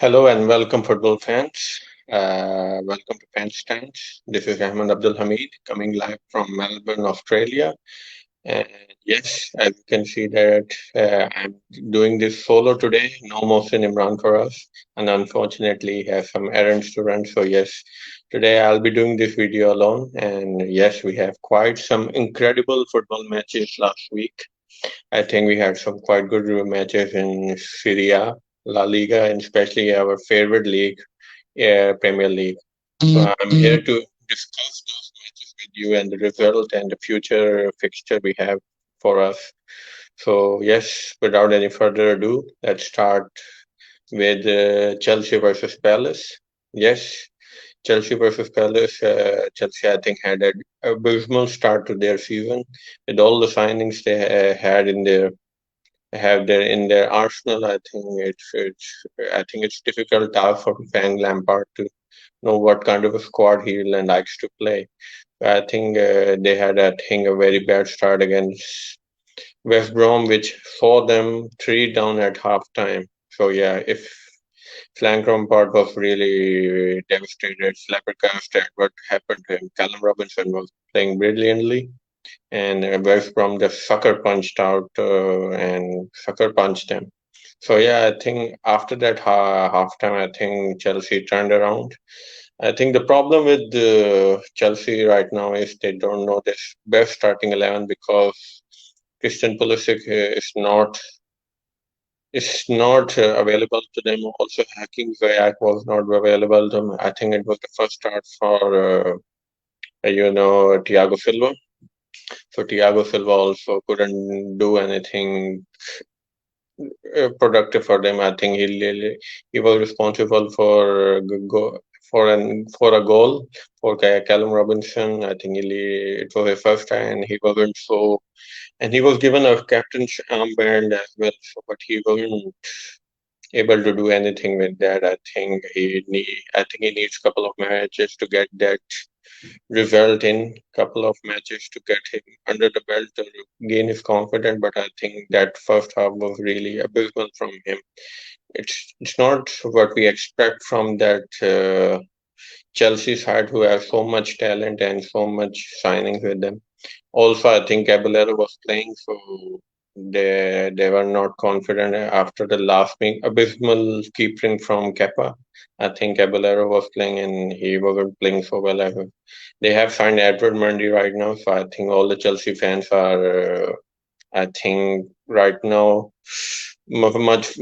Hello and welcome, football fans. Welcome to Fan Stands. This is Ahmed Abdul Hamid coming live from Melbourne, Australia. And yes, as you can see that I'm doing this solo today. No Mohsin Imran for us, and unfortunately, he has some errands to run. So yes, today I'll be doing this video alone. And yes, we have quite some incredible football matches last week. I think we had some quite good matches in Serie A, La Liga, and especially our favorite league, Premier League. So I'm here to discuss those matches with you and the result and the future fixture we have for us. So yes, without any further ado, let's start with Chelsea versus Palace. Yes, Chelsea versus Palace. Chelsea, I think, had an abysmal start to their season with all the signings they had in their have their in their arsenal. I think it's difficult task for Frank Lampard to know what kind of a squad he likes to play. I think they had, I think, a very bad start against West Brom, which saw them three down at halftime. So yeah, if Frank Lampard was really devastated, flabbergasted at what happened to him. Callum Robinson was playing brilliantly, and West Brom just sucker punched out and sucker punched them. So yeah, I think after that halftime, I think Chelsea turned around. I think the problem with Chelsea right now is they don't know this best starting 11 because Christian Pulisic is not available to them. Also, Hakim Ziyech was not available to them. I think it was the first start for Thiago Silva. So Thiago Silva also couldn't do anything productive for them. I think he was responsible for for a goal for Callum Robinson. I think it was his first time, and he wasn't so. And he was given a captain's armband as well, so, but he wasn't able to do anything with that. I think he needs a couple of matches to get that result in couple of matches to get him under the belt to gain his confidence. But I think that first half was really abysmal from him. It's not what we expect from that Chelsea side who have so much talent and so much signings with them. Also, I think Caballero was playing, so they were not confident after the last being abysmal keeping from Kepa. I think Caballero was playing and he wasn't playing so well. They have signed Edward Mendy right now, so I think all the Chelsea fans are, I think, right now much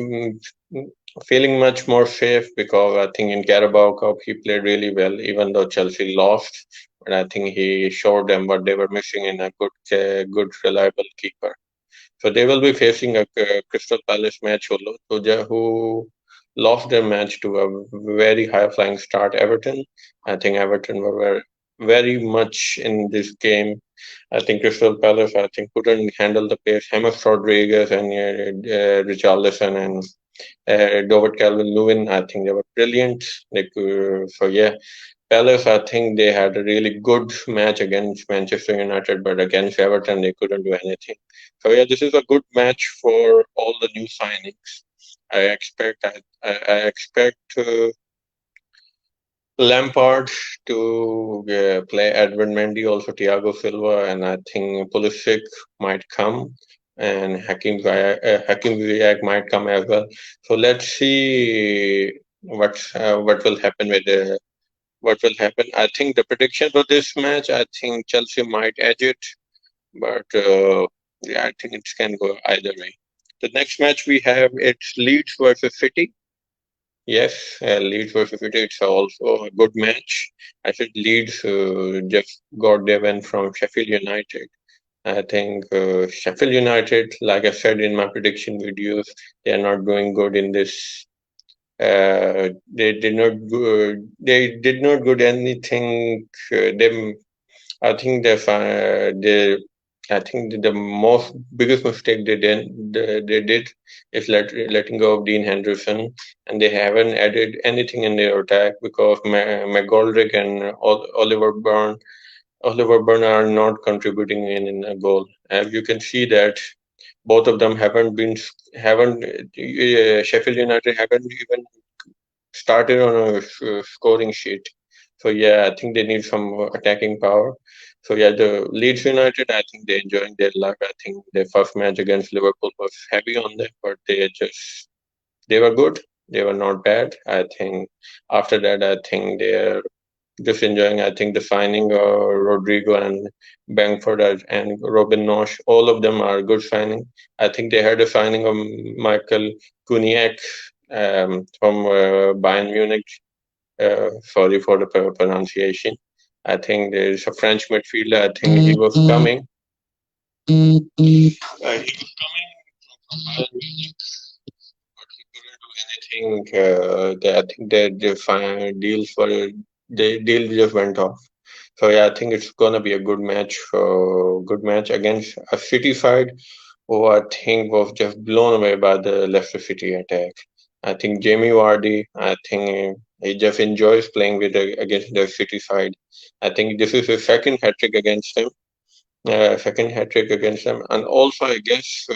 feeling much more safe because I think in Carabao Cup he played really well, even though Chelsea lost. But I think he showed them what they were missing in a good, reliable keeper. So they will be facing a Crystal Palace match who lost their match to a very high flying start, Everton. I think Everton were very much in this game. I think Crystal Palace, I think, couldn't handle the pace. James Rodriguez and Richarlison and David Calvin-Lewin, I think they were brilliant. So yeah, Palace, I think they had a really good match against Manchester United, but against Everton, they couldn't do anything. So yeah, this is a good match for all the new signings. I expect Lampard to play Edwin Mendy, also Thiago Silva, and I think Pulisic might come, and Hakim Ziyech might come as well. So let's see what will happen with what will happen. I think the prediction for this match, I think Chelsea might edge it, but yeah, I think it can go either way. The next match we have it's Leeds versus City. Yes, Leeds versus City. It's also a good match. I said Leeds just got their win from Sheffield United. I think Sheffield United, like I said in my prediction videos, they are not doing good in this. They did not good anything. Them I think they I think the most biggest mistake they did is letting go of Dean Henderson, and they haven't added anything in their attack because McGoldrick and Oliver Byrne are not contributing in a goal. As you can see that both of them haven't Sheffield United haven't even started on a scoring sheet. So yeah, I think they need some attacking power. So yeah, the Leeds United, I think they're enjoying their luck. I think their first match against Liverpool was heavy on them, but they were good. They were not bad. I think after that, I think they're just enjoying. I think the signing Rodrigo and Bangford and Robin Nosh, all of them are good signing. I think they had a signing of Michael Kuniak from Bayern Munich. Sorry for the pronunciation. I think there is a French midfielder. I think he was coming. He was coming from Bayern Munich, but he couldn't do anything. I think the final deals were the deal just went off. So yeah, I think it's gonna be a good match. Good match against a City side who I think was just blown away by the Leicester City attack. I think Jamie Vardy, I think he just enjoys playing with against the City side. I think this is his second hat trick against him. Second hat trick against them, and also I guess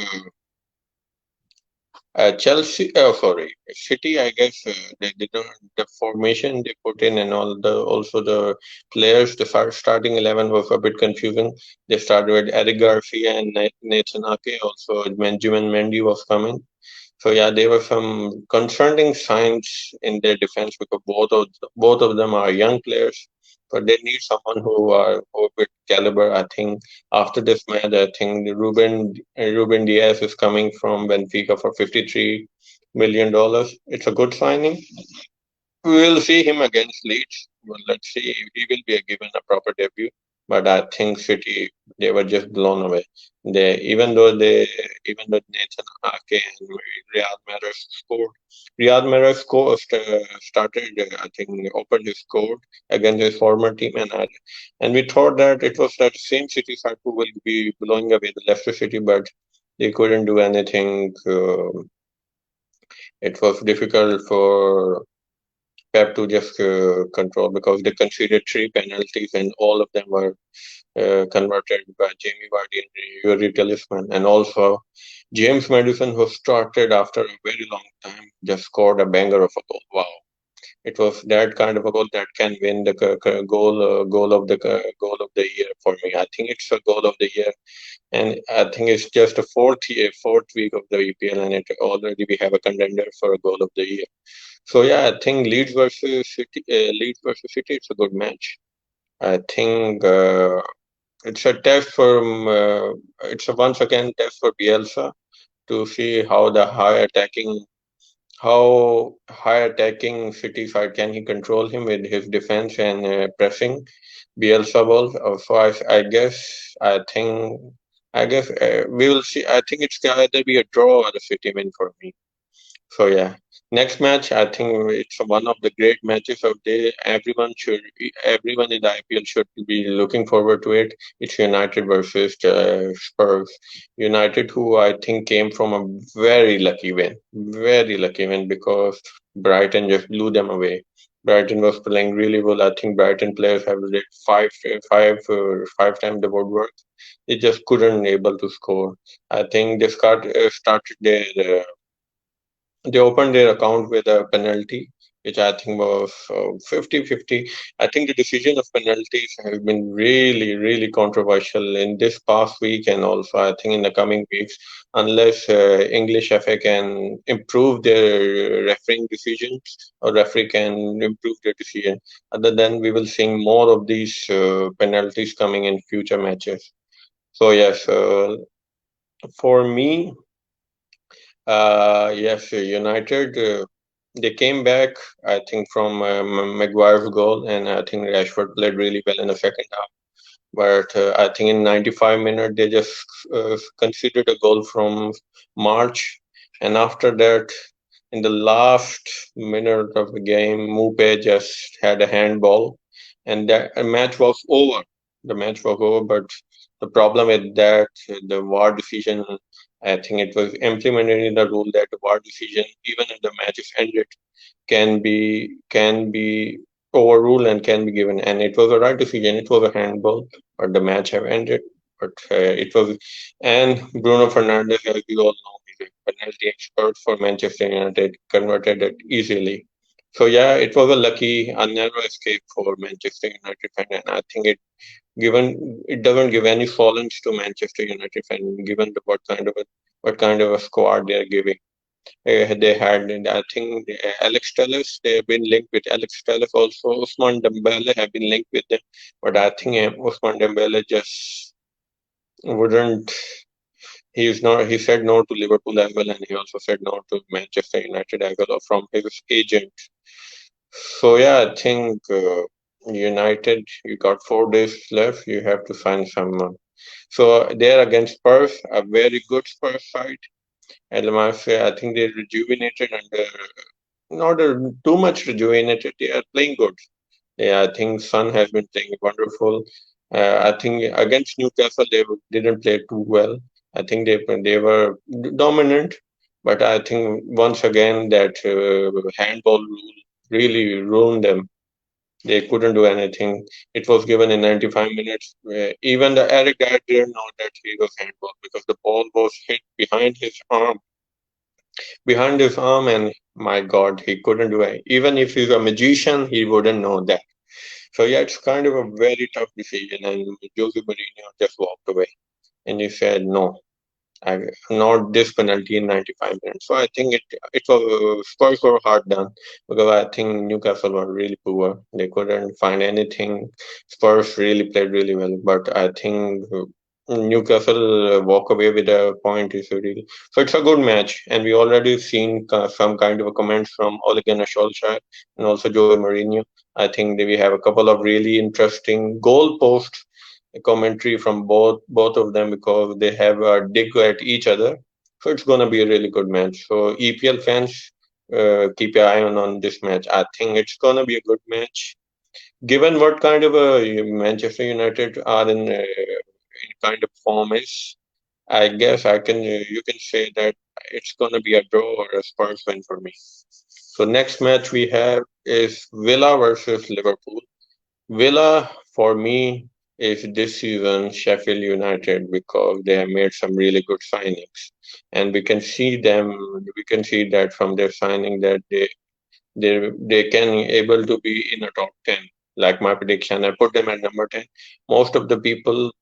Chelsea, sorry, City. I guess they did not the formation they put in and all the also the players. The starting 11 was a bit confusing. They started with Eric Garcia and Nathan Ake. Also, Benjamin Mendy was coming. So yeah, there were some concerning signs in their defense because both of them are young players, but they need someone who with caliber. I think after this match, I think Ruben Diaz is coming from Benfica for $53 million. It's a good signing. We will see him against Leeds. Well, let's see if he will be given a proper debut. But I think City they were just blown away. They even though Nathan Ake and Riyad Mahrez scored, Riyad Mahrez started I think opened his score against his former team and we thought that it was that same City side who will be blowing away the Leicester City, but they couldn't do anything. It was difficult for Pep to just control because they conceded three penalties and all of them were converted by Jamie Vardy and Yuri Talisman. And also James Madison, who started after a very long time, just scored a banger of a goal. Wow. It was that kind of a goal that can win the goal of the year for me. I think it's a goal of the year, and I think it's just a fourth week of the EPL, and it already we have a contender for a goal of the year. So yeah, I think Leeds versus City, it's a good match. I think it's a test for it's a once again test for Bielsa to see how high attacking City side can he control him with his defense and pressing Bielsa ball. I guess we will see. I think it's gonna either be a draw or a City win for me. So yeah, next match I think it's one of the great matches of the everyone in the IPL should be looking forward to it. It's United versus Spurs. United, who I think came from a very lucky win because Brighton just blew them away. Brighton was playing really well. I think Brighton players have did five times the woodwork. They just couldn't able to score. I think they started their they opened their account with a penalty, which I think was 50-50. I think the decision of penalties has been really, really controversial in this past week and also I think in the coming weeks, unless English FA can improve their refereeing decisions or referee can improve their decision. Other than we will see more of these penalties coming in future matches. So yes, for me, yes, United. They came back, I think, from Maguire's goal, and I think Rashford played really well in the second half. But I think in 95 minutes they just conceded a goal from March, and after that, in the last minute of the game, Mupe just had a handball, and that match was over. The match was over, but the problem with that, the VAR decision, I think it was implemented in the rule that the VAR decision, even if the match is ended, can be overruled and can be given. And it was a right decision. It was a handball, but the match have ended. But it was, and Bruno Fernandes, as you all know, he's a penalty expert for Manchester United, converted it easily. So yeah, it was a narrow escape for Manchester United fan, and I think it doesn't give any solace to Manchester United fan, given what kind of a squad they are giving. They had, I think, Alex Telles. They have been linked with Alex Telles also. Usman Dembele have been linked with them, but I think Usman Dembele just wouldn't. He's not. He said no to Liverpool as well, and he also said no to Manchester United as well from his agent. So yeah, I think United. You got 4 days left. You have to find someone. So they're against Spurs, a very good Spurs side. And I think they rejuvenated under not too much rejuvenated. They are playing good. Yeah, I think Son has been playing wonderful. I think against Newcastle didn't play too well. I think they were dominant, but I think once again that handball rule really ruined them. They couldn't do anything. It was given in 95 minutes. Even the Eric Dyer didn't know that he was handball because the ball was hit behind his arm, and my God, he couldn't do it. Even if he's a magician, he wouldn't know that. So yeah, it's kind of a very tough decision, and Jose Mourinho just walked away, and he said, "No, I not this penalty in 95 minutes." So I think it was Spurs were hard done because I think Newcastle were really poor. They couldn't find anything. Spurs really played really well, but I think Newcastle walk away with a point is really so. It's a good match, and we already seen some kind of a comments from Ole Gunnar Solskjaer and also Jose Mourinho. I think that we have a couple of really interesting goal posts commentary from both of them because they have a dig at each other. So it's gonna be a really good match. So EPL fans, keep your eye on this match. I think it's gonna be a good match. Given what kind of a Manchester United are in kind of form is, I guess I can you can say that it's gonna be a draw or a Spurs win for me. So next match we have is Villa versus Liverpool. Villa, for me, is this season Sheffield United because they have made some really good signings, and we can see them. We can see that from their signing that they can able to be in a top 10. Like my prediction, I put them at number 10. Most of the people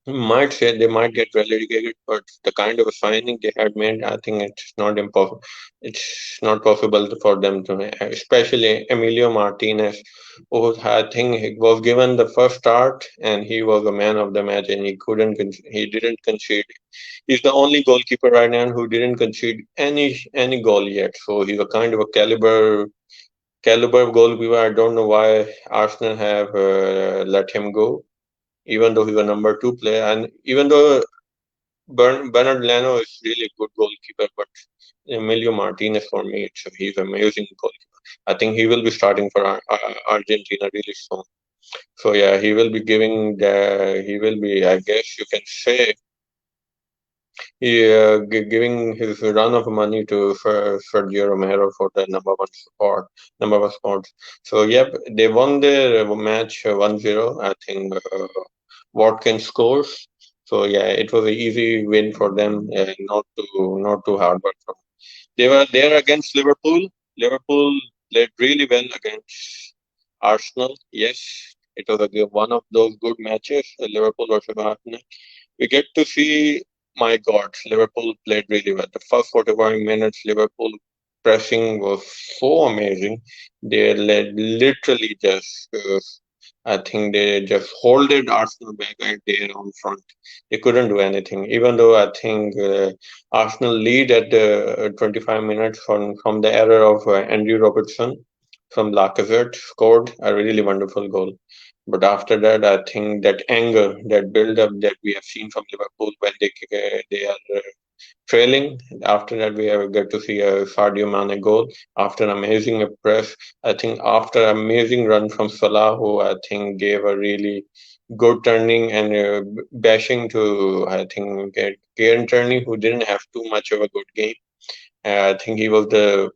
might say they might get relegated, but the kind of a signing they had made, I think it's not impossible. It's not possible for them to, especially Emilio Martinez, who I think he was given the first start and he was a man of the match and he didn't concede. He's the only goalkeeper right now who didn't concede any goal yet. So he's a kind of a caliber goalkeeper. I don't know why Arsenal have let him go even though he's a number 2 player, and even though Bernard Leno is really a good goalkeeper, but Emilio Martinez for me, he's amazing goalkeeper. I think he will be starting for Argentina really soon. So yeah, he will be, I guess you can say, giving his run of money to Sergio Romero for the number 1 spot. So yep, they won their match 1-0. I think Watkins scores. So yeah, it was an easy win for them. Not too hard, but they were there against Liverpool. Liverpool played really well against Arsenal. Yes, it was one of those good matches. Liverpool versus Arsenal. We get to see, my God, Liverpool played really well. The first 45 minutes, Liverpool pressing was so amazing. They led literally just, I think they just holded Arsenal back at their own front. They couldn't do anything, even though I think Arsenal lead at the 25 minutes from the error of Andrew Robertson from Lacazette scored a really wonderful goal. But after that, I think that anger, that build-up that we have seen from Liverpool when they are trailing. After that, we have got to see a Sadio Mane goal after an amazing press. I think after an amazing run from Salah, who I think gave a really good turning and bashing to I think Kieran Tierney, who didn't have too much of a good game. I think he was the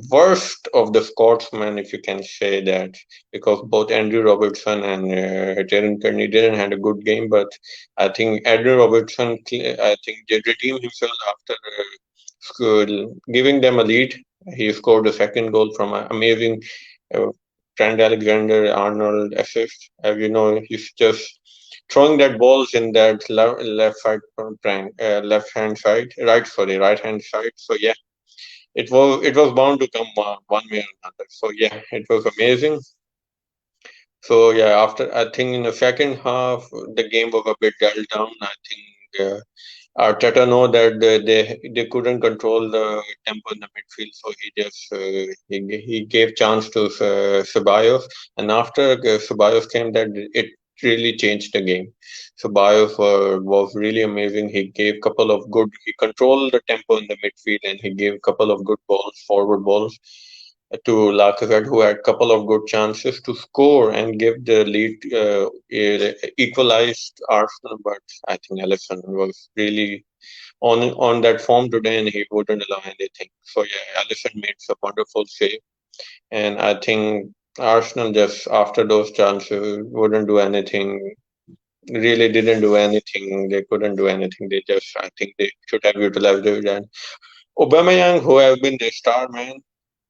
worst of the Scotsmen, if you can say that, because both Andrew Robertson and Kieran Tierney didn't had a good game. But I think Andrew Robertson, I think, did redeem himself after giving them a lead He scored the second goal from an amazing uh, Trent Alexander-Arnold assist. As you know, he's just throwing that balls in that left side left hand side, right hand side. So yeah, it was bound to come one way or another. So yeah, it was amazing. So yeah, after I think in the second half the game was a bit dulled down. I think Arteta know that they couldn't control the tempo in the midfield, so he gave chance to Ceballos, and after Ceballos came, that it really changed the game. Ceballos was really amazing. He controlled the tempo in the midfield, and he gave a couple of good balls, forward balls to Lacazette, who had a couple of good chances to score and give the lead, equalized Arsenal. But I think Alisson was really on that form today, and he wouldn't allow anything. So yeah, Alisson made some wonderful save, and I think Arsenal just after those chances wouldn't do anything. Really didn't do anything. They couldn't do anything. I think they should have utilized it. And Aubameyang, who has been the star man,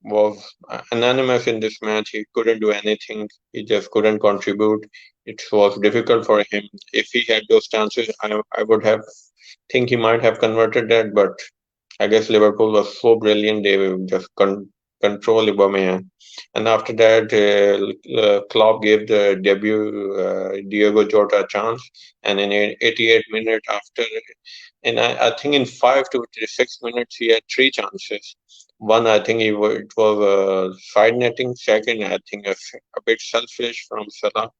was anonymous in this match. He couldn't do anything. He just couldn't contribute. It was difficult for him. If he had those chances, I would have think he might have converted that, but I guess Liverpool was so brilliant they will just control Aubameyang. And after that, Klopp gave the debut Diego Jota a chance, and in 88 minutes after, and I think in 5 to 6 minutes he had three chances. One, I think it was a side netting. Second, I think a bit selfish from Salah.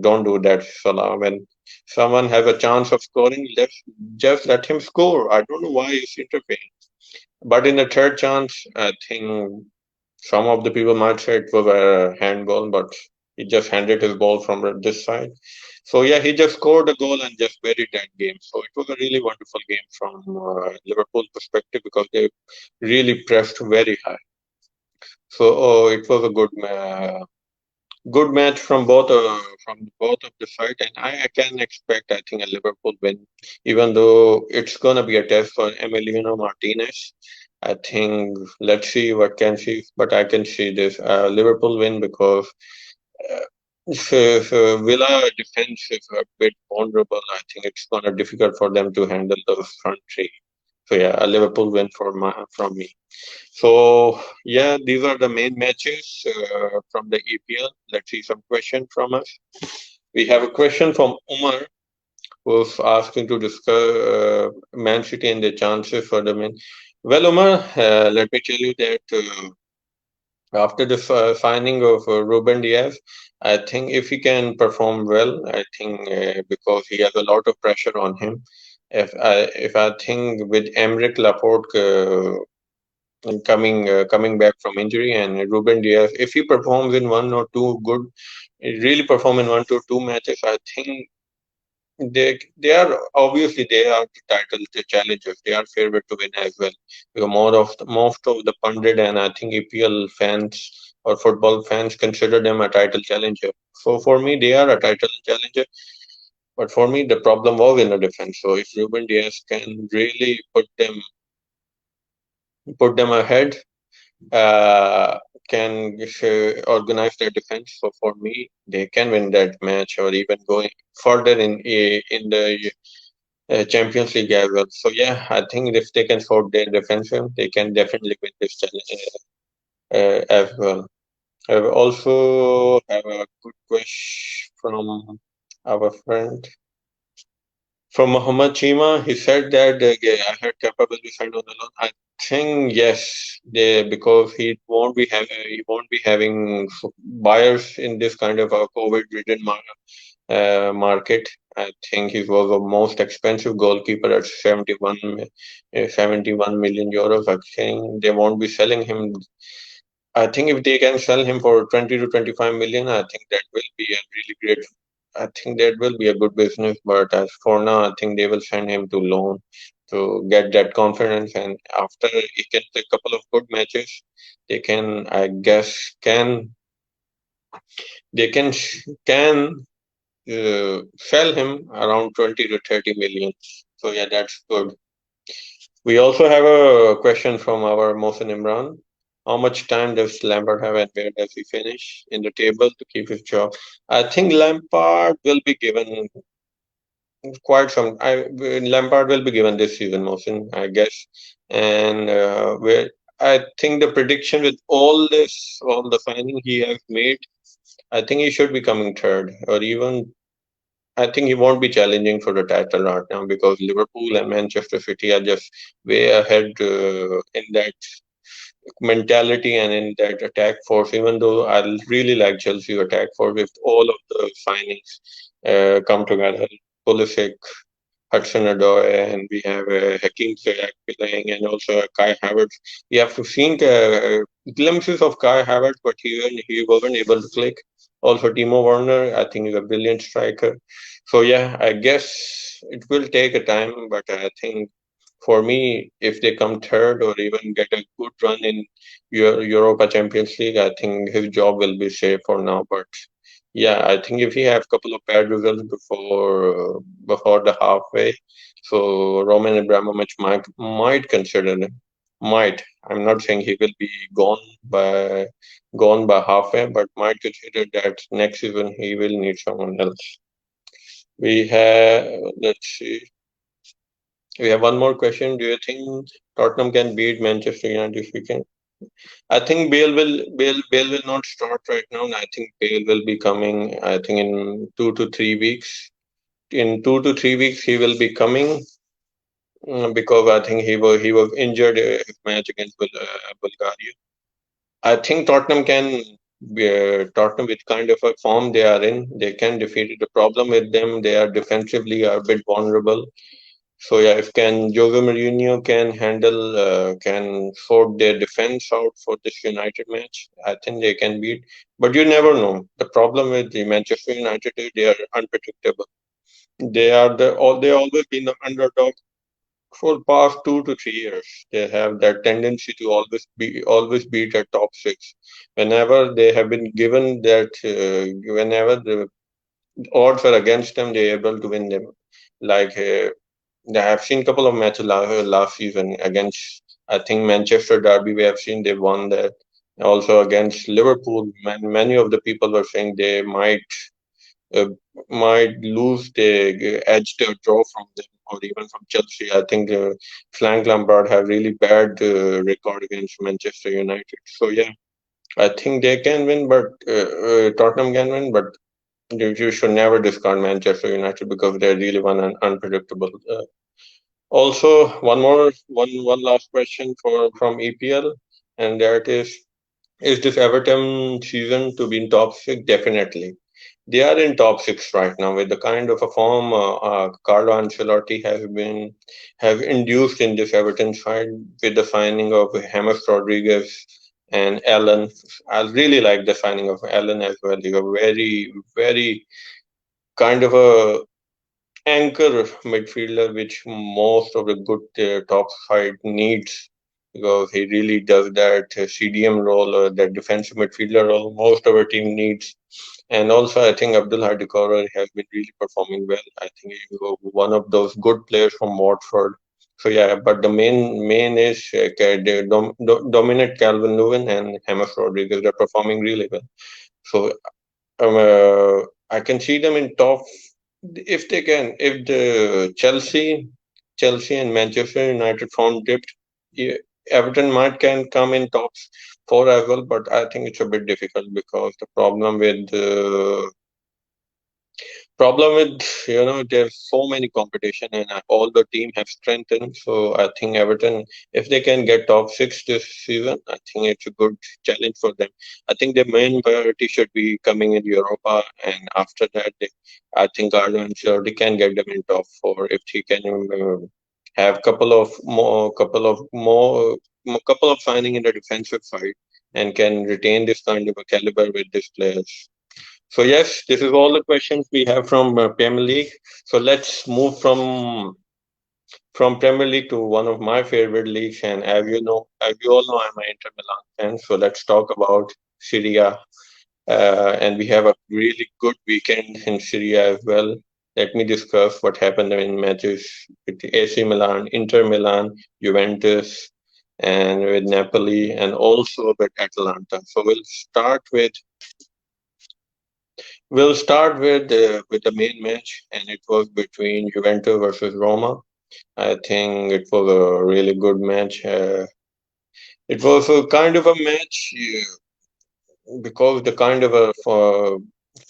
Don't do that, Salah. When someone has a chance of scoring, just let him score. I don't know why he's interfering. But in the third chance, I think some of the people might say it was a handball, but he just handed his ball from this side. So yeah, he just scored a goal and just buried that game. So it was a really wonderful game from Liverpool perspective because they really pressed very high. So it was a good match from both of the side, and I can expect I think a Liverpool win, even though it's gonna be a test for Emiliano Martinez. I think let's see what can see, but I can see this Liverpool win because uh, if Villa defense is a bit vulnerable, I think it's gonna difficult for them to handle those front three. So yeah, a Liverpool win from me. So yeah, these are the main matches from the EPL. Let's see some question from us. We have a question from Umar who's asking to discuss Man City and the chances for the men. Well, Umar, let me tell you that after the signing of Ruben Diaz, I think if he can perform well, I think because he has a lot of pressure on him. If I think with Emerick Laporte coming back from injury, and Ruben Diaz, if he performs in one or two good, really perform in 1 to 2 matches, I think they are the title the challengers. They are favorite to win as well. Because most of the pundit and I think EPL fans or football fans consider them a title challenger. So for me, they are a title challenger. But for me, the problem was in the defense. So if Ruben Diaz can really put them ahead, uh, can organize their defense. So for me, they can win that match or even going further in the Champions League as well. So yeah, I think if they can sort their defensive, they can definitely win this challenge as well. I also have a good question from our friend. From Muhammad Chima, he said that yeah, I had capable to sign on the loan. I think yes, because he won't be having buyers in this kind of a COVID-ridden market. I think he was the most expensive goalkeeper at 71 million euros. I think they won't be selling him. I think if they can sell him for 20 to 25 million, I think that will be a really great. I think that will be a good business. But as for now, I think they will send him to loan to get that confidence. And after he can play a couple of good matches, they can, I guess, can sell him around 20 to 30 million. So yeah, that's good. We also have a question from our Mohsen Imran. How much time does Lampard have and where does he finish in the table to keep his job? I think Lampard will be given quite some. Lampard will be given this season, Mohsin, I guess. And where I think the prediction with all the signing he has made, I think he should be coming third, or even I think he won't be challenging for the title right now because Liverpool and Manchester City are just way ahead in that mentality and in that attack force. Even though I really like Chelsea attack force, if all of the signings come together, Pulisic, Hudson-Odoi, and we have Hakeem Ziyech playing, and also Kai Havertz. We have seen glimpses of Kai Havertz, but he wasn't able to click. Also, Timo Werner, I think, is a brilliant striker. So yeah, I guess it will take a time, but I think for me, if they come third or even get a good run in Europa Champions League, I think his job will be safe for now. But yeah, I think if he have a couple of bad results before the halfway, so Roman Abramovich might consider him. Might. I'm not saying he will be gone by halfway, but might consider that next season he will need someone else. We have let's see. We have one more question. Do you think Tottenham can beat Manchester United this weekend? I think Bale will not start right now. I think Bale will be coming. I think in 2 to 3 weeks. In 2 to 3 weeks, he will be coming because I think he was injured his match against Bulgaria. I think Tottenham can. Tottenham with kind of a form they are in, they can defeat it. The problem with them, they are defensively are a bit vulnerable. So yeah, if can Jose Mourinho can sort their defense out for this United match, I think they can beat. But you never know. The problem with the Manchester United is they are unpredictable. They always been the underdog for past 2 to 3 years. They have that tendency to always beat at top six. Whenever they have been given that, whenever the odds are against them, they are able to win them. Like yeah, I've seen a couple of matches last season against, I think, Manchester Derby. We have seen they won that. Also against Liverpool, many of the people were saying they uh, might lose the edge to draw from them or even from Chelsea. I think Frank Lampard have really bad record against Manchester United. So yeah, I think they can win, but Tottenham can win, but you should never discard Manchester United because they're really unpredictable. Also, one last question for from EPL, and that is this Everton season to be in top six? Definitely. They are in top six right now with the kind of a form Carlo Ancelotti have induced in this Everton side with the signing of James Rodriguez and Allen. I really like the signing of Allen as well. He's a very kind of a anchor midfielder, which most of the good top side needs because he really does that CDM role or that defensive midfielder role most of our team needs. And also, I think Abdul Hadi Kaur has been really performing well. I think he's one of those good players from Watford. So yeah, but the main is they dominate Calvin Lewin and James Rodriguez. They're performing really well. So I can see them in top if they can. If the Chelsea and Manchester United form dipped, yeah, Everton might can come in top four as well. But I think it's a bit difficult because the problem with there's so many competition and all the team have strengthened. So I think Everton, if they can get top six this season, I think it's a good challenge for them. I think the main priority should be coming in Europa, and after that, I think Ireland sure they can get them in top four if he can have couple of signing in the defensive side and can retain this kind of a caliber with these players. So yes, this is all the questions we have from Premier League. So let's move from Premier League to one of my favorite leagues. And as you all know, I'm an Inter Milan fan. So let's talk about Serie A. And we have a really good weekend in Serie A as well. Let me discuss what happened in matches with the AC Milan, Inter Milan, Juventus, and with Napoli, and also with Atalanta. So we'll start with the main match, and it was between Juventus versus Roma. I think it was a really good match. It was a kind of a match because the kind of a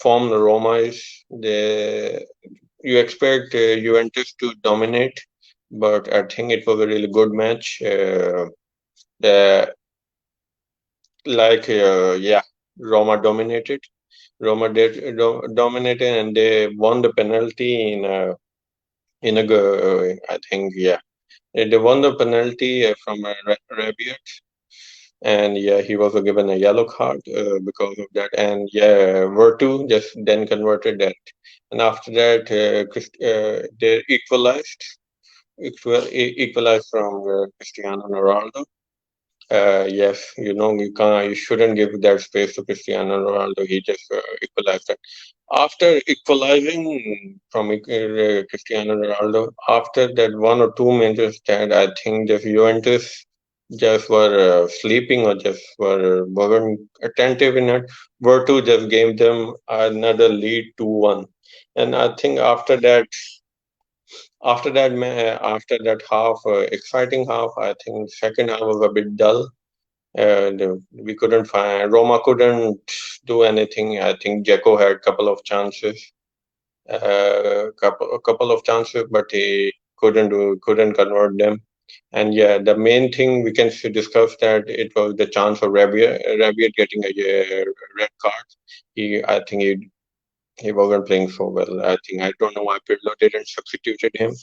form the Roma is. You expect Juventus to dominate, but I think it was a really good match. The yeah, Roma dominated. Dominated, and they won the penalty I think, yeah, they won the penalty from Rabiot, and yeah, he was given a yellow card because of that. And yeah, Vertu just then converted that, and after that, they equalized from Cristiano Ronaldo. Yes, you shouldn't give that space to Cristiano Ronaldo. He just equalized that. After equalizing from Cristiano Ronaldo, after that one or two minutes that I think the Juventus just were sleeping or just weren't attentive in it, were to just gave them another lead 2-1. And I think after that half, exciting half, I think second half was a bit dull. We couldn't find Roma couldn't do anything. I think Jeko had a couple of chances, but he couldn't convert them. And yeah, the main thing we can discuss that it was the chance of Rabiot getting a red card. I think he wasn't playing so well. I don't know why Pirlo didn't substituted him.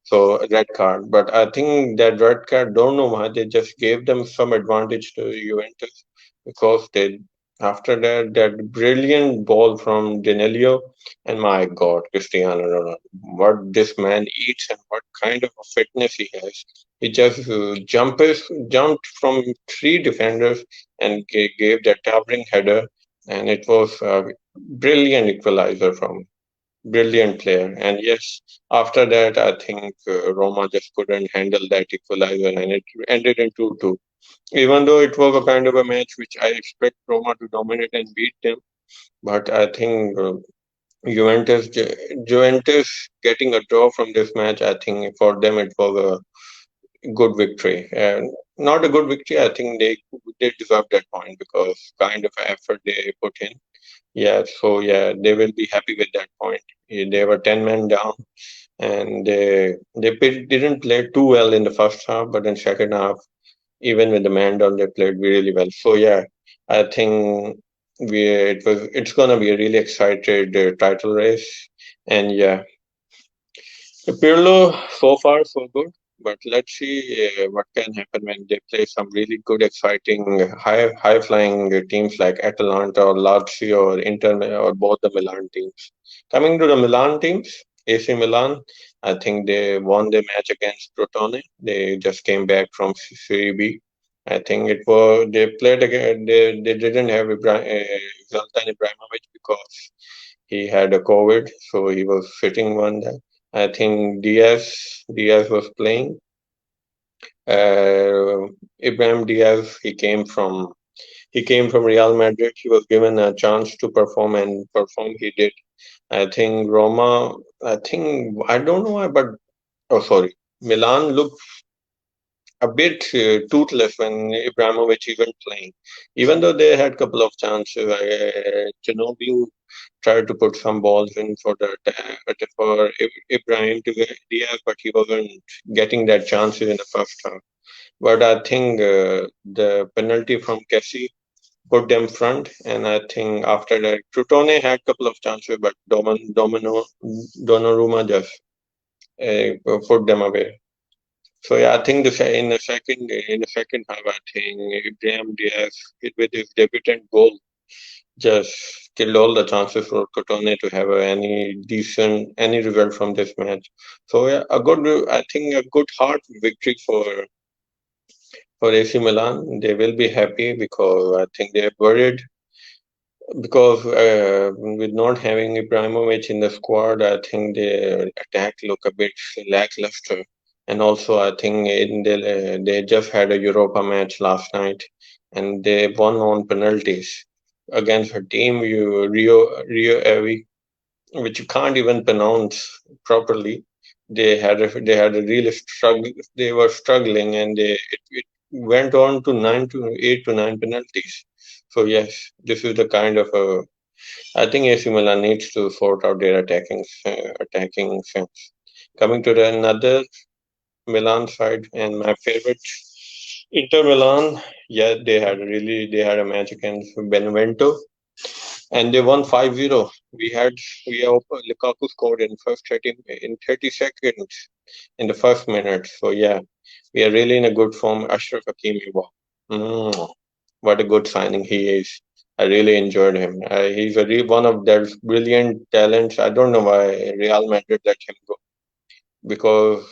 So red card, but I think that red card, don't know why they just gave them some advantage to Juventus, because they after that brilliant ball from Danilo, and my God, Cristiano Ronaldo, what this man eats and what kind of a fitness he has. He just jumped from three defenders and gave that towering header, and it was a brilliant equalizer from brilliant player. And yes, after that, I think Roma just couldn't handle that equalizer, and it ended in 2-2. Even though it was a kind of a match which I expect Roma to dominate and beat them, but I think Juventus getting a draw from this match, I think for them it was a good victory. And not a good victory, I think they deserve that point because kind of effort they put in. Yeah, so yeah, they will be happy with that point. They were 10 men down, and didn't play too well in the first half, but in second half, even with the man down, they played really well. So yeah, I think it's gonna be a really excited title race, and yeah, Pirlo, so far so good, but let's see what can happen when they play some really good, exciting, high flying teams like Atalanta or Lazio or Inter or both the Milan teams. Coming to the Milan teams, AC Milan, I think they won the match against Crotone. They just came back from Serie B. I think it was they played again. They didn't have Zlatan Ibrahimovic because he had a COVID, so he was sitting one day. I think Diaz was playing. Uh, Ibrahim Diaz, he came from Real Madrid. He was given a chance to perform, and perform he did. I think Roma. I don't know why, but oh sorry, Milan looked a bit toothless when Ibrahimovic even playing. Even though they had a couple of chances, Ginobili tried to put some balls in for Ibrahim to get Diaz, but he wasn't getting that chances in the first half. But I think the penalty from Kessie put them front, and I think after that, Crotone had a couple of chances, but Donnarumma just put them away. So yeah, I think in the second half, I think Ibrahim Diaz hit with his debutant goal just killed all the chances for Cotone to have any result from this match. So yeah, I think a good heart victory for AC Milan. They will be happy because I think they're worried because with not having Ibrahimovic in the squad, I think their attack look a bit lackluster. And also, I think they just had a Europa match last night, and they won on penalties against a team Rio Ave, which you can't even pronounce properly. They had a real struggle. They were struggling, and it went on to 8 to 9 penalties. So yes, this is the kind of I think AC Milan needs to sort out their attacking sense. Coming to the another Milan side, and my favorite Inter Milan. Yeah, they had a match against Benevento, and they won 5-0. We have Lukaku scored in first 30 seconds in the first minute. So yeah, we are really in a good form. Ashraf Hakimi, wow. What a good signing he is. I really enjoyed him. He's one of their brilliant talents. I don't know why Real Madrid let him go, because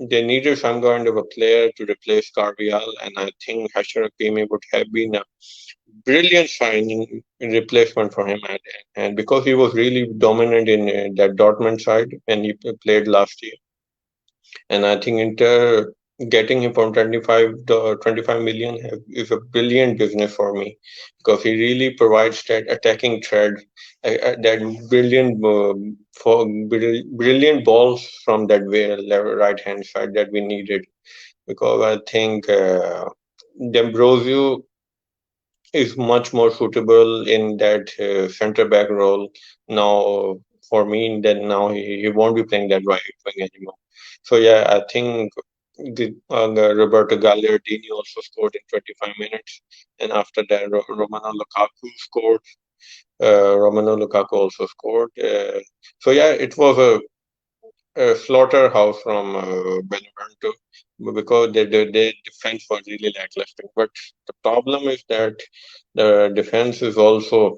they needed some kind of a player to replace Carvajal, and I think Ashraf Hakimi would have been a brilliant signing replacement for him. And because he was really dominant in that Dortmund side when he played last year, and I think Inter getting him for 25 million is a brilliant business for me, because he really provides that attacking thread, that brilliant balls from that way right hand side that we needed. Because I think D'Ambrosio is much more suitable in that center back role now for me. Then now he won't be playing that right wing anymore. So yeah, I think Roberto Gagliardini also scored in 25 minutes, and after that Romano Lukaku scored. Romano Lukaku also scored. So yeah, it was a slaughterhouse from Benevento, because their defense was really lackluster. But the problem is that the defense is also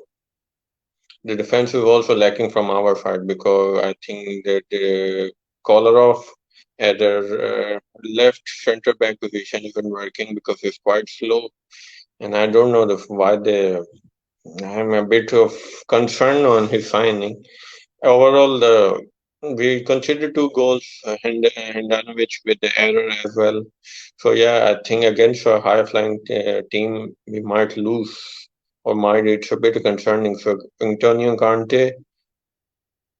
the defense is also lacking from our side, because I think that Kolarov at the left center back position isn't working because he's quite slow, and I don't know why they. I'm a bit of concern on his signing. Overall, we considered 2 goals, Handanovic with the error as well. So yeah, I think against a high flying team, we might lose, or might it's a bit concerning. So Antonio Conte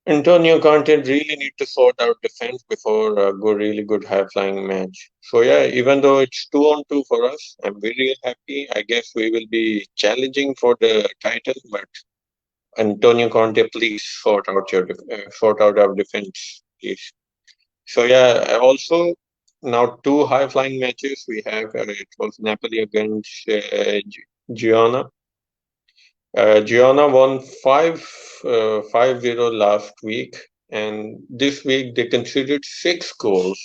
really need to sort out defense before a really good high flying match. So yeah, even though it's 2-on-2 for us, I'm really happy. I guess we will be challenging for the title, but Antonio Conte, please sort out our defense, please. So yeah, also now 2 high-flying matches we have. It was Napoli against Giona. Giona won 5-0 last week, and this week they conceded 6 goals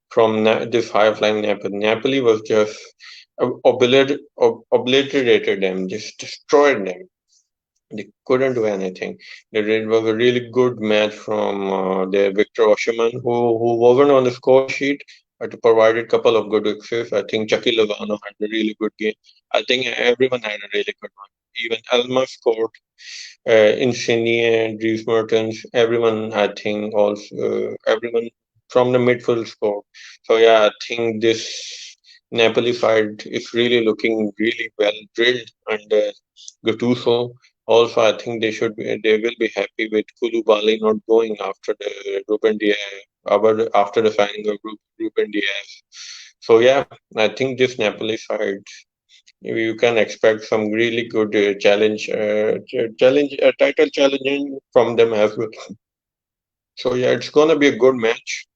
from this high-flying Napoli. Napoli was just obliterated them, just destroyed them. They couldn't do anything. It was a really good match from their Victor Osimhen, who wasn't on the score sheet, but provided a couple of good assists. I think Chucky Lozano had a really good game. I think everyone had a really good one. Even Elma scored. Insigne, Dries Mertens, everyone. I think also everyone from the midfield scored. So yeah, I think this Napoli side is really looking really well drilled under Gattuso. Also, I think they will be happy with Koulibaly not going after the Ruben Diaz, after the signing of Ruben Diaz. So yeah, I think this Napoli side, you can expect some really good title challenging from them as well. So yeah, it's gonna be a good match.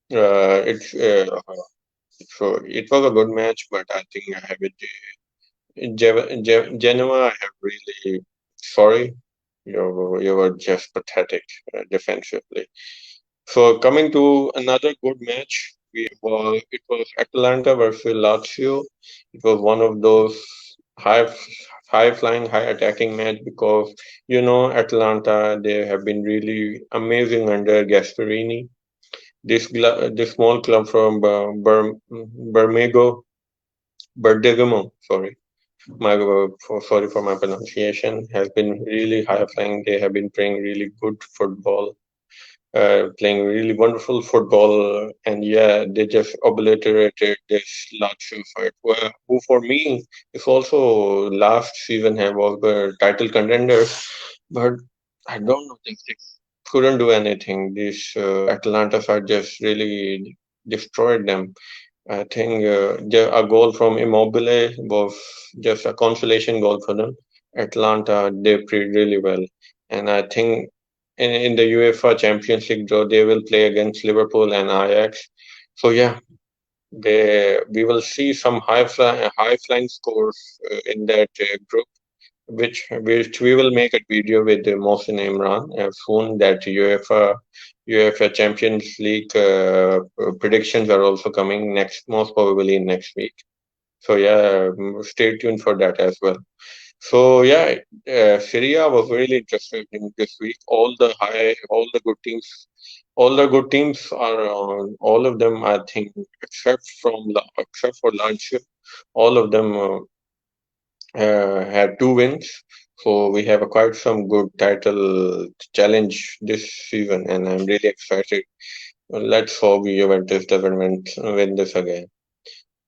It's so it was a good match, but I think I have it. Genoa, I have really sorry. You were just pathetic defensively. So coming to another good match, it was Atalanta versus Lazio. It was one of those high high flying, high attacking match, because Atalanta, they have been really amazing under Gasperini. This small club from Bergamo, sorry. Sorry for my pronunciation, has been really high flying. They have been playing really good football. playing really wonderful football. And yeah, they just obliterated this Lazio fight, who for me is also last season have was the title contenders, but I don't know, they couldn't do anything. These Atalanta side just really destroyed them. I think a goal from Immobile was just a consolation goal for them. Atlanta, they played really well. And I think in the UEFA Champions League draw, they will play against Liverpool and Ajax. So yeah, we will see some high flying scores in that group, which we will make a video with Mohsin Imran soon. That UEFA Champions League predictions are also coming next, most probably next week. So yeah, stay tuned for that as well. So yeah, Serie A was really interesting this week. All the good teams are on. All of them, I think, except for Lazio, all of them had two wins. So we have acquired some good title challenge this season, and I'm really excited. Let's hope Juventus doesn't win this again.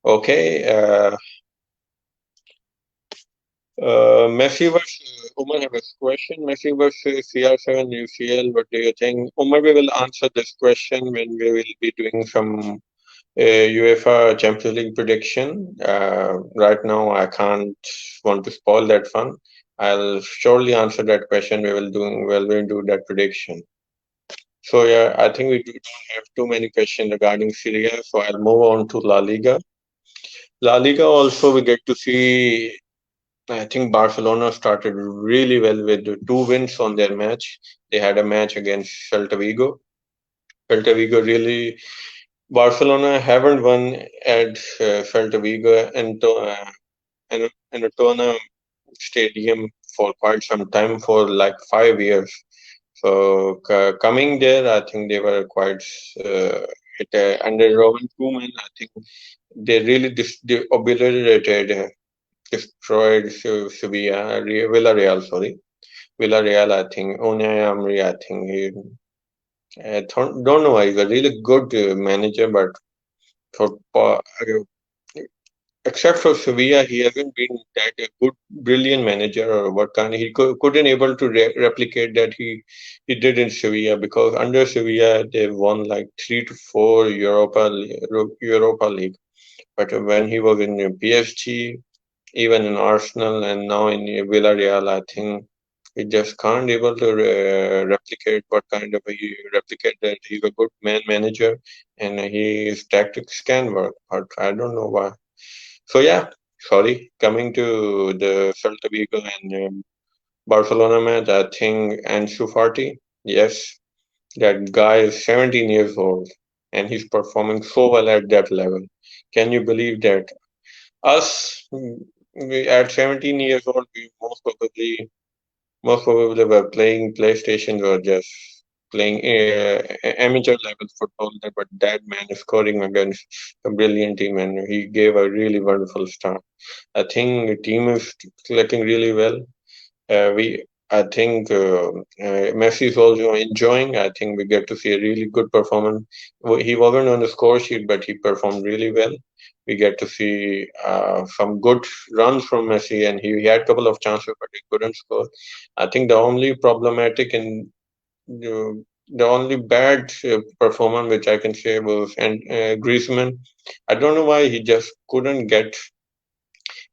Okay, Messi versus Umar have a question. Messi versus CR7 UCL. What do you think? Umar, we will answer this question when we will be doing some UEFA Champions League prediction. Right now, I can't want to spoil that fun. I'll surely answer that question. We will do that prediction. So yeah, I think we don't have too many questions regarding Serie A. So I'll move on to La Liga. La Liga also we get to see. I think Barcelona started really well with the two wins on their match. They had a match against Celta Vigo. Celta Vigo really Barcelona haven't won at Celta Vigo and Anotona Stadium for quite some time, for like 5 years. So coming there, I think they were quite under Roman Koeman. I think they really they obliterated, destroyed Sevilla, Villarreal. Sorry, Villarreal. I think Unai Emery. I think don't know why he's a really good manager, but for except for Sevilla, he hasn't been that a good, brilliant manager or what kind. Couldn't able to replicate that he did in Sevilla, because under Sevilla they won like 3 to 4 Europa League. But when he was in PSG, even in Arsenal, and now in Villarreal, I think he just can't able to replicate what kind of he replicate that he's a good manager, and his tactics can work. But I don't know why. So yeah, sorry. Coming to the Celta Vigo and Barcelona match, I think Ansu Fati, yes, that guy is 17 years old and he's performing so well at that level. Can you believe that? Us, at 17 years old, we most probably were playing PlayStation or just playing amateur level football. But that man is scoring against a brilliant team, and he gave a really wonderful start. I think the team is clicking really well. I think Messi is also enjoying. I think we get to see a really good performance. He wasn't on the score sheet, but he performed really well. We get to see some good runs from Messi, and he had a couple of chances, but he couldn't score. I think the only problematic and the only bad performance which I can say was and Griezmann. I don't know why he just couldn't get.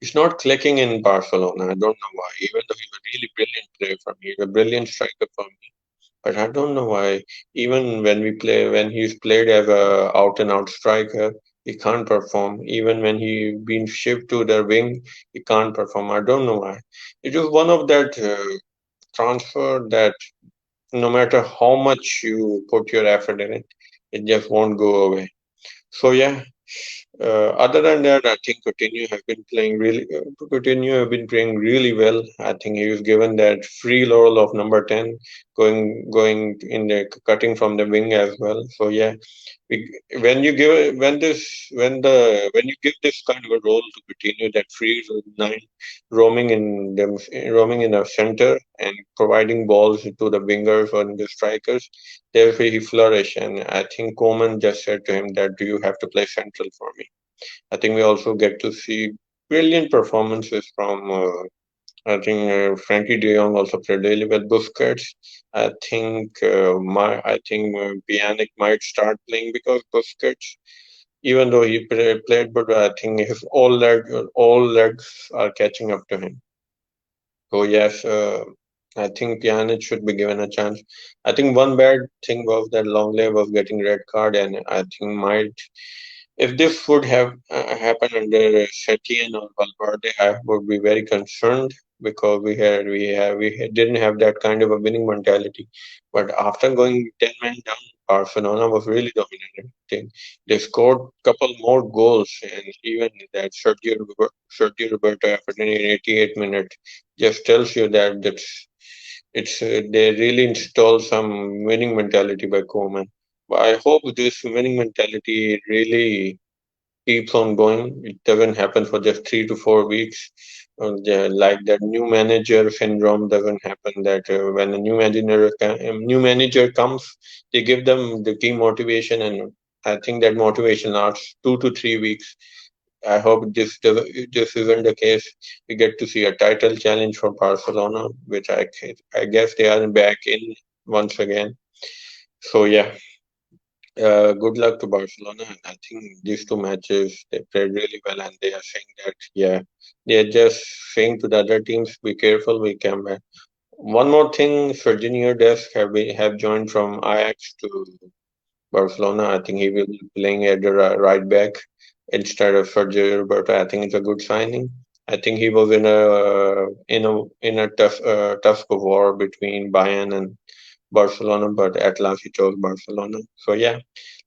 It's not clicking in Barcelona. I don't know why. Even though he's a really brilliant player for me, he's a brilliant striker for me. But I don't know why. Even when he's played as a out and out striker, he can't perform. Even when he been shipped to the wing, he can't perform. I don't know why. It is one of that transfer that no matter how much you put your effort in it, it just won't go away. So yeah, Other than that, I think Coutinho have been playing really well. I think he was given that free role of number 10, going in the cutting from the wing as well. So yeah, when you give when you give this kind of a role to Coutinho, that free nine roaming in the center and providing balls to the wingers or the strikers, therefore he flourish. And I think Koeman just said to him that, do you have to play central for me? I think we also get to see brilliant performances from. I think Frankie De Jong also played really well. Busquets, I think Pjanic might start playing because Busquets, even though played, but I think his all legs are catching up to him. So yes, I think Pjanic should be given a chance. I think one bad thing was that Longley was getting red card, and I think might if this would have happened under Setien or Valverde, I would be very concerned because didn't have that kind of a winning mentality. But after going 10 men down, Barcelona was really dominating. I think they scored a couple more goals, and even that Sergio Roberto after in 88 minutes just tells you that they really installed some winning mentality by Koeman. But I hope this winning mentality really keeps on going. It doesn't happen for just 3 to 4 weeks. Like that new manager syndrome doesn't happen. That when a new manager comes, they give them the team motivation, and I think that motivation lasts 2 to 3 weeks. I hope this isn't the case. We get to see a title challenge for Barcelona, which I guess they are back in once again. So yeah, good luck to Barcelona. And I think these two matches they played really well, and they are saying that they're just saying to the other teams, be careful, we come back. One more thing, Serginho Dest have joined from Ajax to Barcelona. I think he will be playing at the right back instead of Sergio Roberto. I think it's a good signing. I think he was in a tough war between Bayern and Barcelona, but at last he chose Barcelona. So yeah,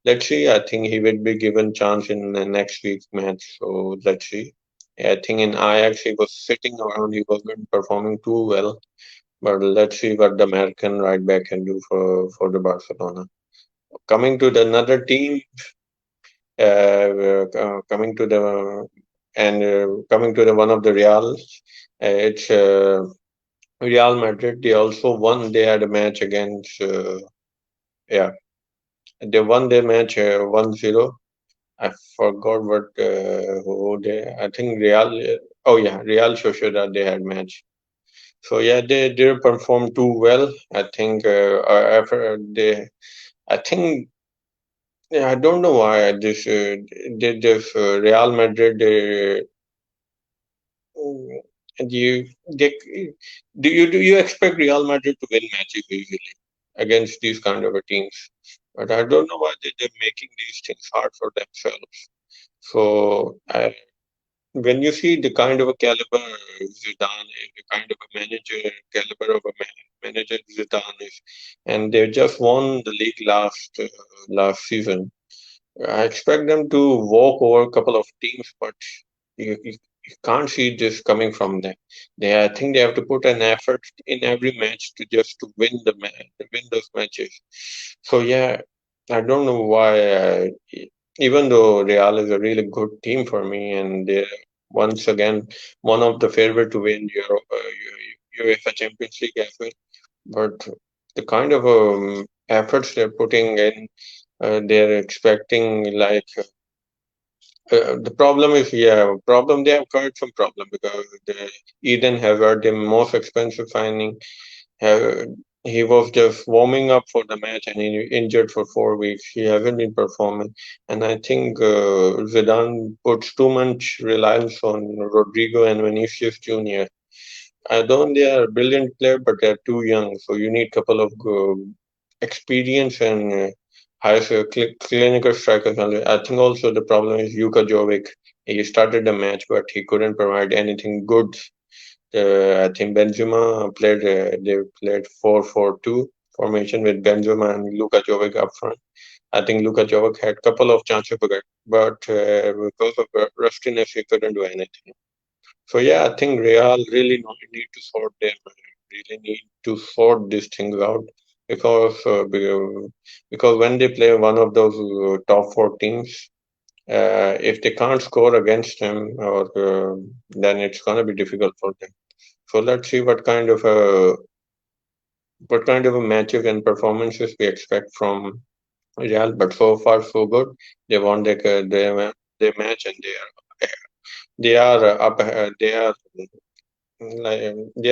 let's see. I think he will be given chance in the next week's match. So let's see. I think in Ajax he was sitting around. He wasn't performing too well. But let's see what the American right back can do for the Barcelona. Coming to the another team, coming to the one of the Reals, it's Real Madrid. They also won. They had a match against yeah, they won their match 1-0. I forgot what who they. I think Real. Oh yeah, Real Sociedad. They had match. So yeah, they didn't perform too well. I think after they. I think yeah, I don't know why this Real Madrid. Mm, you they, do you expect Real Madrid to win matches usually against these kind of a teams? But I don't know why they're making these things hard for themselves. So when you see the kind of a caliber Zidane is, the kind of a caliber of a manager Zidane is, and they just won the league last season. I expect them to walk over a couple of teams, but you can't see this coming from them. I think they have to put an effort in every match to win to win those matches. So yeah, I don't know why. Even though Real is a really good team for me, and they're once again one of the favorite to win UEFA Champions League as well, but the kind of efforts they're putting in, they're expecting like the problem is, they have got some problem because Eden Hazard, the most expensive signing, have, he was just warming up for the match and he injured for 4 weeks. He hasn't been performing, and I think Zidane puts too much reliance on Rodrigo and Vinicius Junior. I don't. They are brilliant player, but they're too young. So you need couple of experience and high clinical strikers. I think also the problem is Yuka Jovic. He started the match, but he couldn't provide anything good. I think Benzema played. They played 4-4-2 formation with Benzema and Luka Jovic up front. I think Luka Jovic had couple of chances to get, but because of rustiness, he couldn't do anything. So yeah, I think Real really need to sort really need to sort these things out because because when they play one of those top four teams, if they can't score against them, or then it's gonna be difficult for them. So let's see what kind of a matches and performances we expect from Real. But so far so good. They won their match and they are up. They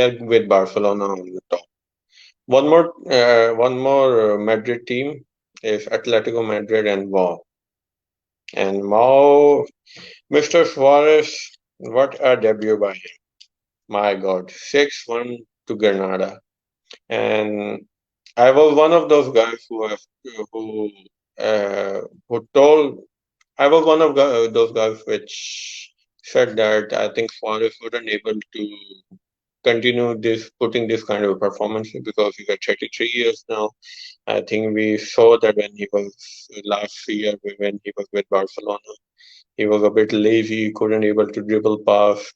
are with Barcelona on the top. One more Madrid team is Atletico Madrid and Wow. And Wow, Mr. Suarez, what a debut by him. My God, 6-1 to Granada. And I was one of those guys who uh, who told I was one of those guys which said that I think Suarez wasn't able to continue this putting this kind of performance because he's at 33 years now. I think we saw that when he was last year when he was with Barcelona. He was a bit lazy, couldn't able to dribble past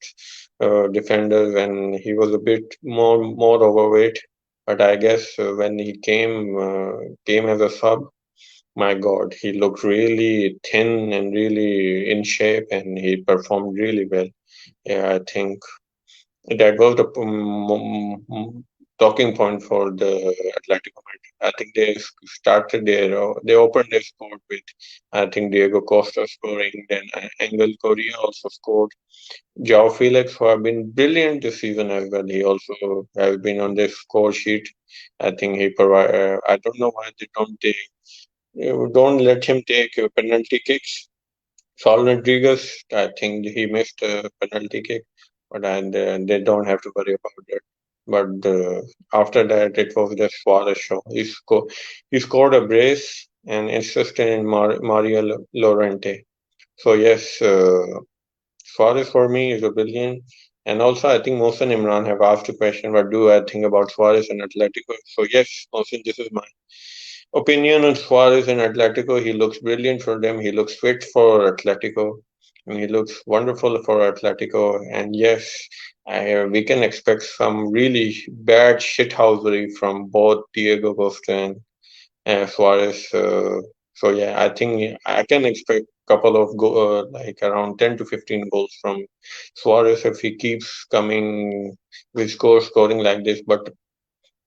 defenders, and he was a bit more overweight. But I guess when he came as a sub, my God, he looked really thin and really in shape, and he performed really well. Yeah, I think that was the talking point for the Atletico Madrid. I think they opened their score with, I think, Diego Costa scoring, then Angel Correa also scored. João Felix, who have been brilliant this season as well, he also has been on the score sheet. I think he provide. I don't know why they don't let him take penalty kicks. Saul Rodriguez, I think he missed a penalty kick, but they don't have to worry about that. But after that, it was just Suarez show. He scored a brace and insisted in Mario Lorente. So yes, Suarez for me is a billion. And also, I think Mohsen Imran have asked a question, what do I think about Suarez and Atletico? So yes, Mohsen, this is my opinion on Suarez and Atletico. He looks brilliant for them. He looks fit for Atletico. And he looks wonderful for Atletico. And yes, we can expect some really bad shithousery from both Diego Costa and Suarez. So yeah, I think I can expect couple of like around 10 to 15 goals from Suarez if he keeps coming with scoring like this. But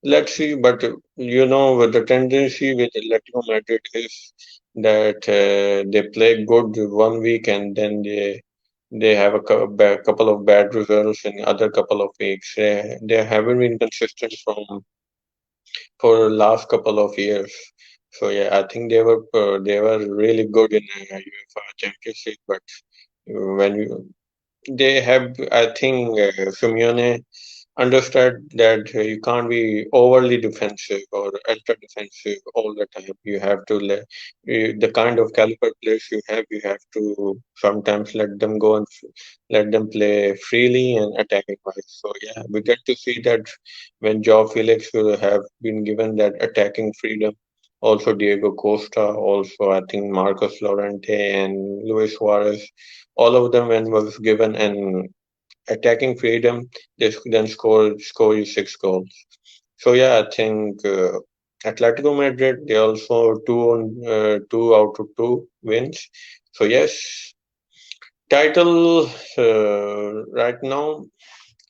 let's see, but with the tendency with Atletico Madrid is that they play good 1 week and then they have a couple of bad results in other couple of weeks. They haven't been consistent for last couple of years. So yeah, I think they were really good in UEFA Champions League, but when they have, I think Simeone understand that you can't be overly defensive or ultra defensive all the time. You have to the kind of caliber players you have to sometimes let them go and let them play freely and attacking wise. So yeah, we get to see that when Joao Felix will have been given that attacking freedom. Also Diego Costa, also I think Marcos Llorente and Luis Suarez, all of them when was given an attacking freedom, they then score you 6 goals. So yeah, I think Atletico Madrid they also two out of two wins. So yes, title right now.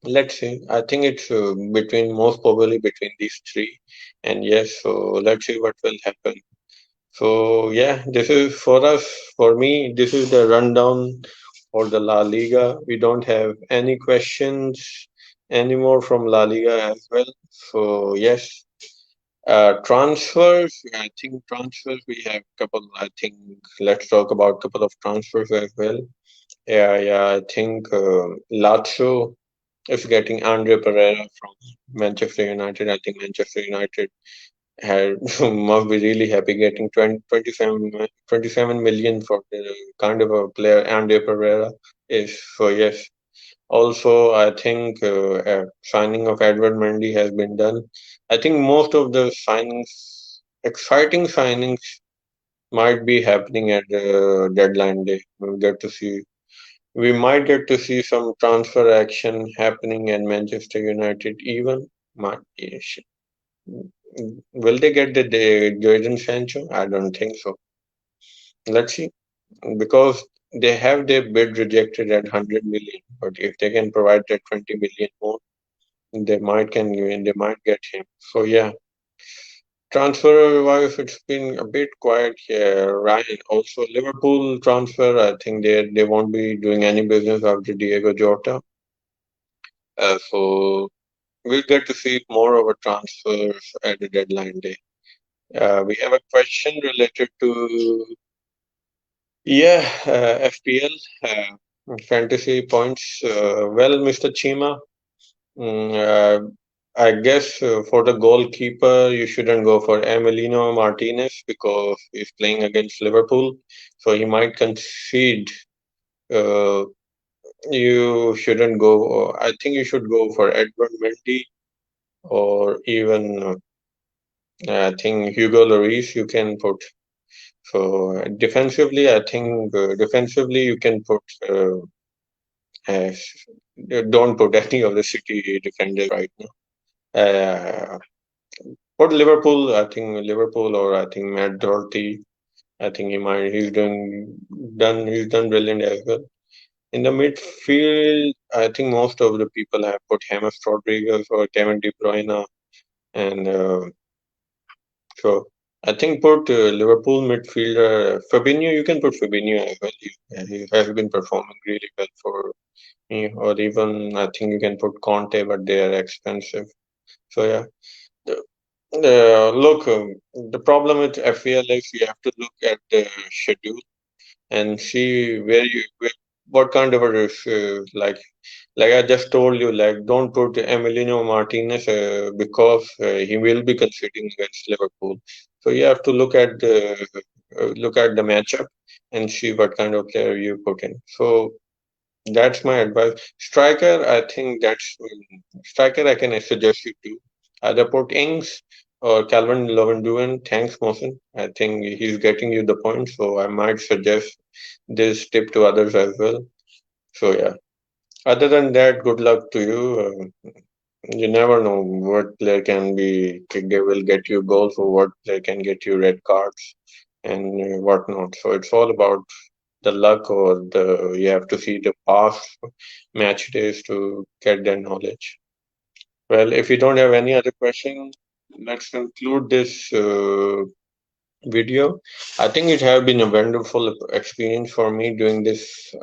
Let's see. I think it's most probably between these three, and yes. So let's see what will happen. So yeah, this is for us. For me, this is the rundown for the La Liga. We don't have any questions anymore from La Liga as well. So yes, transfers. I think transfers. We have couple. I think let's talk about couple of transfers as well. Yeah, yeah. I think Lazio is getting Andre Pereira from Manchester United. I think Manchester United had must be really happy getting 27 million for the kind of a player Andy Pereira is. So yes. Also, I think signing of Edward Mendy has been done. I think most of the exciting signings might be happening at deadline day. We might get to see some transfer action happening at Manchester United. Even might will they get the Jadon Sancho? I don't think so. Let's see, because they have their bid rejected at 100 million, but if they can provide that 20 million more, they might get him. So yeah, transfer wise, it's been a bit quiet here. Ryan, also Liverpool transfer, I think they won't be doing any business after Diego Jota. So we'll get to see more of a transfers at the deadline day. We have a question related to FPL fantasy points. Well, Mr. Chima, mm, uh, I guess for the goalkeeper, you shouldn't go for Emiliano Martinez because he's playing against Liverpool, so he might concede. Uh, you shouldn't go. I think you should go for Edward Mendy or even I think Hugo Lloris. You can put. So defensively, I think defensively you can put. As, don't put any of the City defenders right now. Put Liverpool, I think Liverpool or I think Matt Doherty. I think he's done brilliant as well. In the midfield, I think most of the people have put James Rodriguez or Kevin De Bruyne, and so I think put Liverpool midfielder Fabinho. You can put Fabinho as well. He has been performing really well for me. Or even I think you can put Conte, but they are expensive. So yeah, look, the problem with FPL is you have to look at the schedule and see what kind of a like I just told you, like don't put Emiliano Martinez because he will be conceding against Liverpool. So you have to look at the matchup and see what kind of player you put in. So that's my advice. Striker. I can suggest you to either put Ings or Calvin Lewandowski. Thanks, Mohsen. I think he's getting you the point, so I might suggest this tip to others as well. So yeah. Other than that, good luck to you. You never know what player can be. They will get you goals, or what player can get you red cards and whatnot. So it's all about the luck, or the you have to see the past match days to get that knowledge. Well, if you don't have any other question, let's conclude this video. I think it has been a wonderful experience for me doing this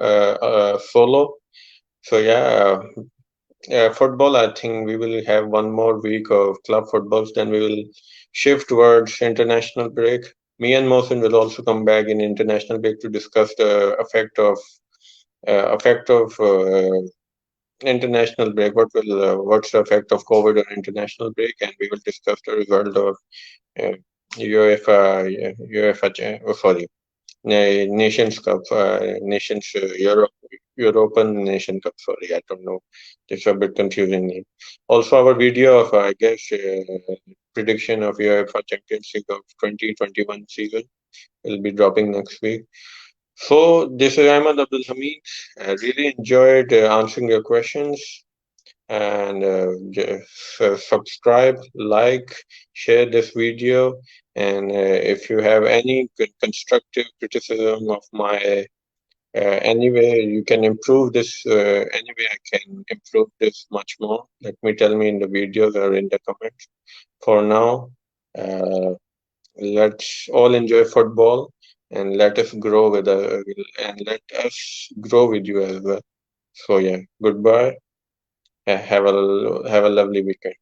solo. So yeah, football. I think we will have one more week of club footballs. Then we will shift towards international break. Me and Mohsen will also come back in international break to discuss the effect of international break. What's the effect of COVID on international break? And we will discuss the result of uh, Nations Cup, European Nation Cup. Sorry, I don't know. It's a bit confusing name. Also, our video of, I guess, prediction of UEFA Champions League of 2021 season will be dropping next week. So, this is Ahmed Abdul Hamid. I really enjoyed answering your questions and just subscribe, like, share this video. And if you have any constructive criticism of my anyway, you can improve this. Anyway, I can improve this much more. Let me tell me in the videos or in the comments. For now, uh, let's all enjoy football and let us grow with you as well. So yeah, goodbye. Have a lovely weekend.